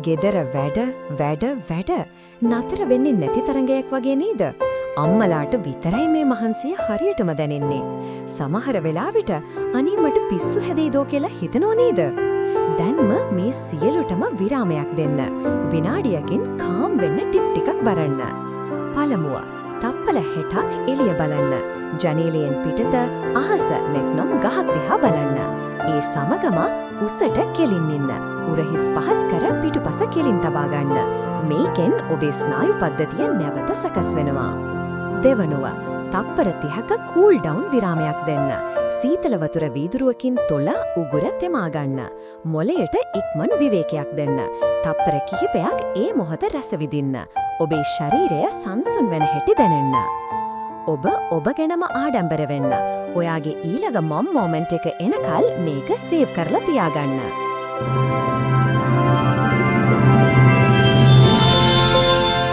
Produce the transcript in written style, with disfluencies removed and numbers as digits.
ගෙදර වැඩ නතර වෙන්නේ නැති තරඟයක් වගේ නේද? අම්මලාට විතරයි මේ මහන්සිය හරියටම දැනෙන්නේ. සමහර වෙලාවට අනේ මට පිස්සු හැදෙයිදෝ කියලා හිතනෝ නේද? දැන්ම මේ සියලුටම විරාමයක් දෙන්න. විනාඩියකින් කාම් වෙන්න ටිප් ටිකක් බලන්න. පළමුව, තප්පල 60ක් එළිය බලන්න. ජනේලයෙන් පිටත අහස නැත්නම් ගහක් දිහා බලන්න. ඒ සමගම උසට කෙලින් ඉන්න. උරහිස් පහත් කර පිටුපස කෙලින් තබා ගන්න. මේකෙන් ඔබේ ස්නායු පද්ධතිය නැවත සකස් වෙනවා. දෙවනුව, තප්පර 30ක කූල් ඩවුන් විරාමයක් දෙන්න. සීතල වතුර වීදුරුවකින් තොල උගුර තෙමා ගන්න. මොළයට ඉක්මන් විවේකයක් දෙන්න. තප්පර කිහිපයක් ඒ මොහොත රස විඳින්න. ඔබේ ශරීරය සංසුන් වෙන හැටි දැනෙන්න. ඔබ ගැනම ආඩම්බර වෙන්න. ඔයාගේ ඊළඟ මොමන්ට් එක එනකල් මේක සේව් කරලා තියාගන්න.